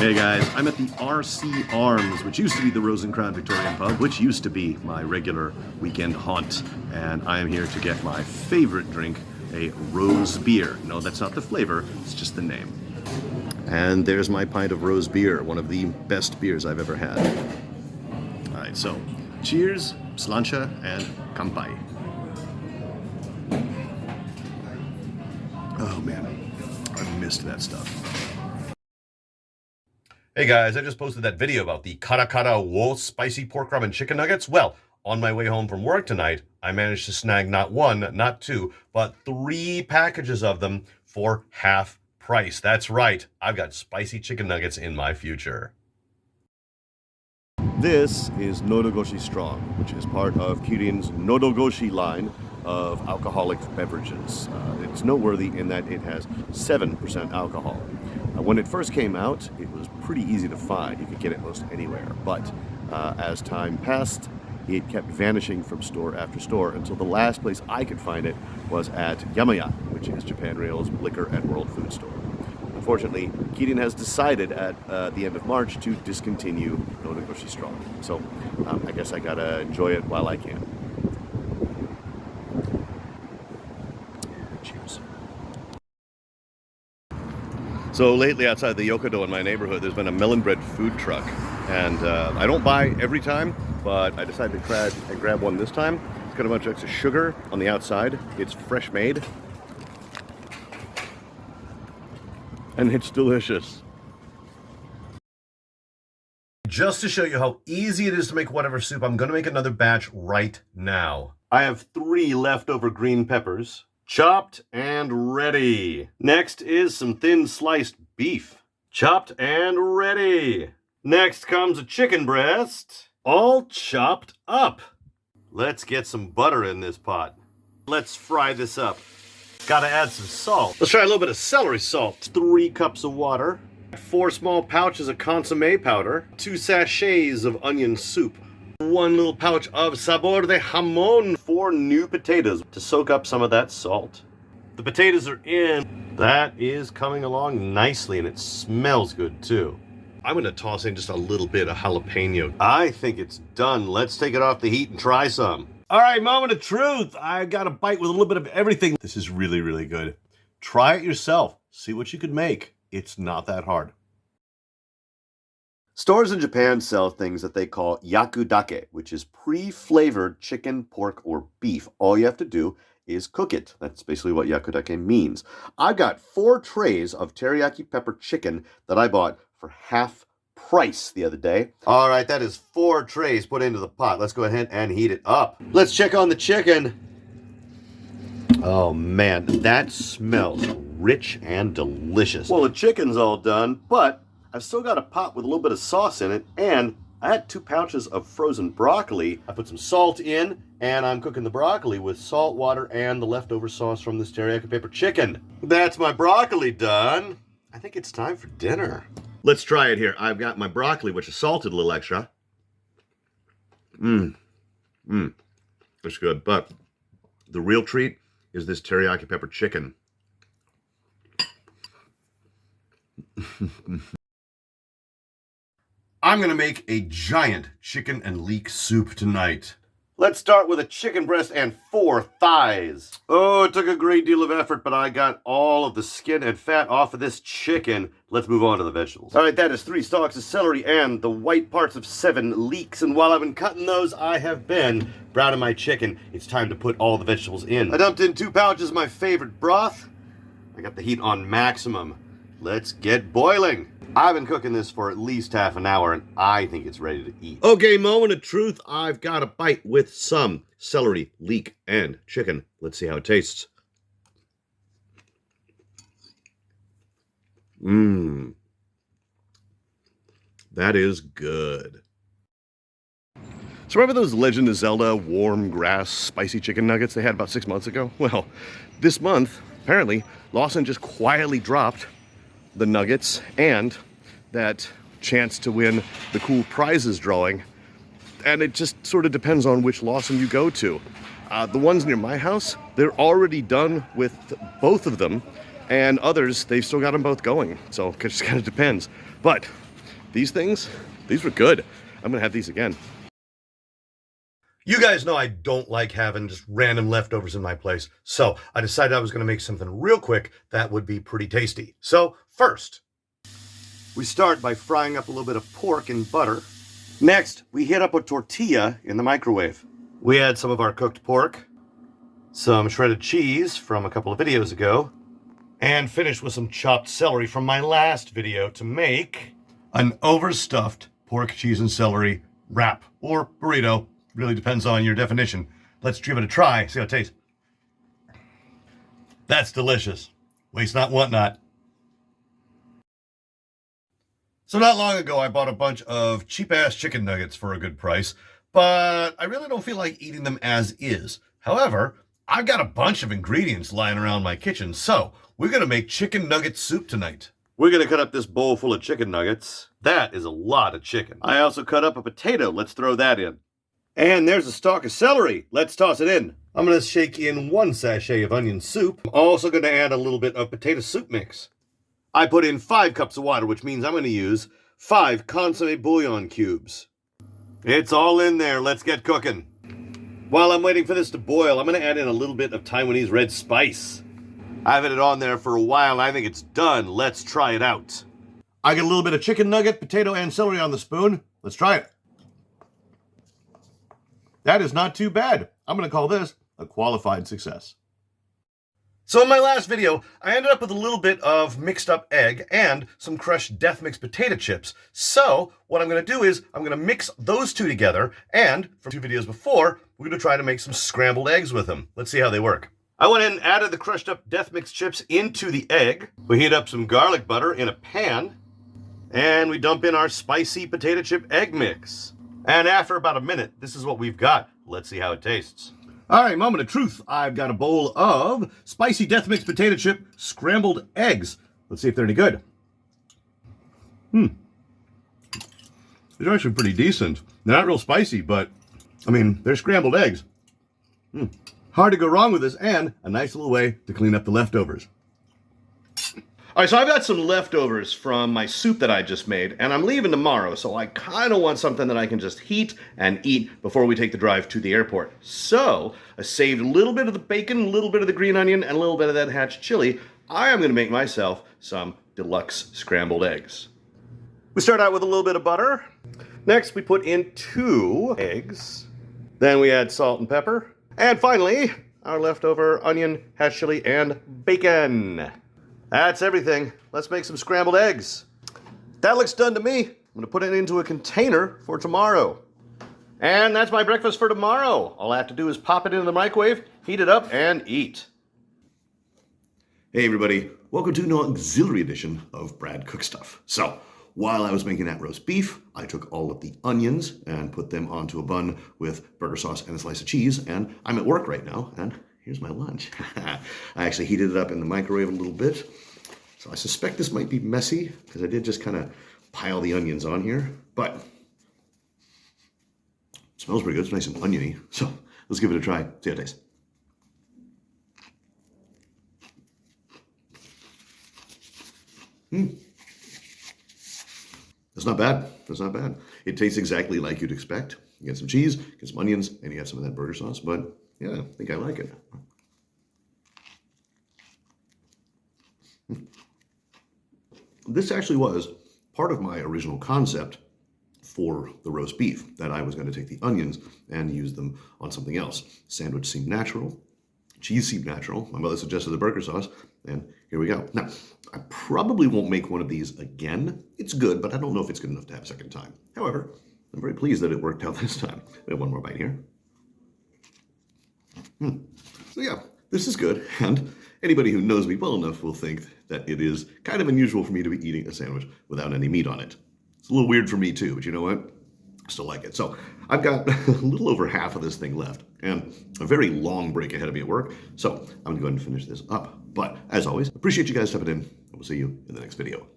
Hey guys, I'm at the RC Arms, which used to be the Rose and Crown Victorian Pub, which used to be my regular weekend haunt, and I am here to get my favorite drink, a rose beer. No, that's not the flavor, it's just the name. And there's my pint of rose beer, one of the best beers I've ever had. Alright, so cheers, slancha, and kampai. Oh man, I've missed that stuff. Hey guys, I just posted that video about the kara kara wo spicy pork rub and chicken nuggets. Well, on my way home from work tonight, I managed to snag not one, not two, but 3 packages of them for half price. That's right, I've got spicy chicken nuggets in my future. This is Nodogoshi Strong, which is part of Kirin's Nodogoshi line of alcoholic beverages. It's noteworthy in that it has 7% alcohol. When it first came out, it was pretty easy to find. You could get it most anywhere. But as time passed, it kept vanishing from store after store until the last place I could find it was at Yamaya, which is Japan Rail's liquor and world food store. Unfortunately, Kirin has decided at the end of March to discontinue Nodogoshi Strong. So I guess I gotta enjoy it while I can. Cheers. So lately outside the Yokodo in my neighborhood, there's been a melon bread food truck. And I don't buy every time, but I decided to grab one this time. It's got a bunch of extra sugar on the outside. It's fresh made. And it's delicious. Just to show you how easy it is to make whatever soup, I'm going to make another batch right now. I have 3 leftover green peppers, chopped and ready. Next is some thin sliced beef, chopped and ready. Next comes a chicken breast, all chopped up. Let's get some butter in this pot. Let's fry this up. Gotta add some salt. Let's try a little bit of celery salt. 3 cups of water, 4 small pouches of consomme powder, 2 sachets of onion soup, 1 little pouch of sabor de jamon, 4 new potatoes to soak up some of that salt. The potatoes are in. That is coming along nicely, and it smells good too. I'm gonna toss in just a little bit of jalapeno. I think it's done. Let's take it off the heat and try some. All right, moment of truth. I got a bite with a little bit of everything. This is really, really good. Try it yourself. See what you could make. It's not that hard. Stores in Japan sell things that they call yakudake, which is pre-flavored chicken, pork, or beef. All you have to do is cook it. That's basically what yakudake means. I've got 4 trays of teriyaki pepper chicken that I bought for half price the other day. All right, that is 4 trays put into the pot. Let's go ahead and heat it up. Let's check on the chicken. Oh man, that smells rich and delicious. Well, the chicken's all done, but I've still got a pot with a little bit of sauce in it, and I had 2 pouches of frozen broccoli. I put some salt in, and I'm cooking the broccoli with salt water and the leftover sauce from this teriyaki pepper chicken. That's my broccoli done. I think it's time for dinner. Let's try it here. I've got my broccoli, which is salted a little extra. That's good. But the real treat is this teriyaki pepper chicken. I'm going to make a giant chicken and leek soup tonight. Let's start with a chicken breast and 4 thighs. Oh, it took a great deal of effort, but I got all of the skin and fat off of this chicken. Let's move on to the vegetables. All right, that is 3 stalks of celery and the white parts of 7 leeks. And while I've been cutting those, I have been browning my chicken. It's time to put all the vegetables in. I dumped in 2 pouches of my favorite broth. I got the heat on maximum. Let's get boiling. I've been cooking this for at least half an hour, and I think it's ready to eat. Okay, moment of truth. I've got a bite with some celery, leek, and chicken. Let's see how it tastes. That is good. So remember those Legend of Zelda warm grass spicy chicken nuggets they had about 6 months ago? Well, this month, apparently, Lawson just quietly dropped the nuggets and that chance to win the cool prizes drawing. And it just sort of depends on which Lawson you go to. The ones near my house, they're already done with both of them, and others, they've still got them both going. So it just kind of depends. But these things, these were good. I'm gonna have these again. You guys know I don't like having just random leftovers in my place, so I decided I was gonna make something real quick that would be pretty tasty. So first, we start by frying up a little bit of pork in butter. Next, we heat up a tortilla in the microwave. We add some of our cooked pork, some shredded cheese from a couple of videos ago, and finish with some chopped celery from my last video to make an overstuffed pork, cheese, and celery wrap or burrito. Really depends on your definition. Let's give it a try, see how it tastes. That's delicious. Waste not, want not. So not long ago, I bought a bunch of cheap-ass chicken nuggets for a good price, but I really don't feel like eating them as is. However, I've got a bunch of ingredients lying around my kitchen, so we're going to make chicken nugget soup tonight. We're going to cut up this bowl full of chicken nuggets. That is a lot of chicken. I also cut up a potato. Let's throw that in. And there's a stalk of celery. Let's toss it in. I'm going to shake in 1 sachet of onion soup. I'm also going to add a little bit of potato soup mix. I put in 5 cups of water, which means I'm going to use 5 consomme bouillon cubes. It's all in there. Let's get cooking. While I'm waiting for this to boil, I'm going to add in a little bit of Taiwanese red spice. I've had it on there for a while. I think it's done. Let's try it out. I get a little bit of chicken nugget, potato, and celery on the spoon. Let's try it. That is not too bad. I'm going to call this a qualified success. So in my last video, I ended up with a little bit of mixed up egg and some crushed Death Mix potato chips. So what I'm going to do is I'm going to mix those two together, and from 2 videos before, we're going to try to make some scrambled eggs with them. Let's see how they work. I went in and added the crushed up Death Mix chips into the egg. We heat up some garlic butter in a pan, and we dump in our spicy potato chip egg mix. And after about a minute, this is what we've got. Let's see how it tastes. All right, moment of truth. I've got a bowl of spicy Death Mix potato chip scrambled eggs. Let's see if they're any good. These are actually pretty decent. They're not real spicy, but, I mean, they're scrambled eggs. Hard to go wrong with this, and a nice little way to clean up the leftovers. All right, so I've got some leftovers from my soup that I just made, and I'm leaving tomorrow, so I kind of want something that I can just heat and eat before we take the drive to the airport. So I saved a little bit of the bacon, a little bit of the green onion, and a little bit of that hatch chili. I am going to make myself some deluxe scrambled eggs. We start out with a little bit of butter. Next, we put in 2 eggs. Then we add salt and pepper. And finally, our leftover onion, hatch chili, and bacon. That's everything. Let's make some scrambled eggs. That looks done to me. I'm going to put it into a container for tomorrow. And that's my breakfast for tomorrow. All I have to do is pop it into the microwave, heat it up, and eat. Hey everybody, welcome to an auxiliary edition of Brad Cook Stuff. So, while I was making that roast beef, I took all of the onions and put them onto a bun with burger sauce and a slice of cheese, and I'm at work right now, and here's my lunch. I actually heated it up in the microwave a little bit. So I suspect this might be messy because I did just kind of pile the onions on here, but it smells pretty good. It's nice and oniony. So let's give it a try, see how it tastes. That's not bad. That's not bad. It tastes exactly like you'd expect. You get some cheese, get some onions, and you have some of that burger sauce, but yeah, I think I like it. This actually was part of my original concept for the roast beef, that I was going to take the onions and use them on something else. Sandwich seemed natural. Cheese seemed natural. My mother suggested the burger sauce, and here we go. Now, I probably won't make one of these again. It's good, but I don't know if it's good enough to have a second time. However, I'm very pleased that it worked out this time. I have one more bite here. So yeah, this is good, and anybody who knows me well enough will think that it is kind of unusual for me to be eating a sandwich without any meat on it. It's a little weird for me too, but you know what? I still like it. So I've got a little over half of this thing left, and a very long break ahead of me at work, so I'm going to go ahead and finish this up. But as always, appreciate you guys stepping in, and we'll see you in the next video.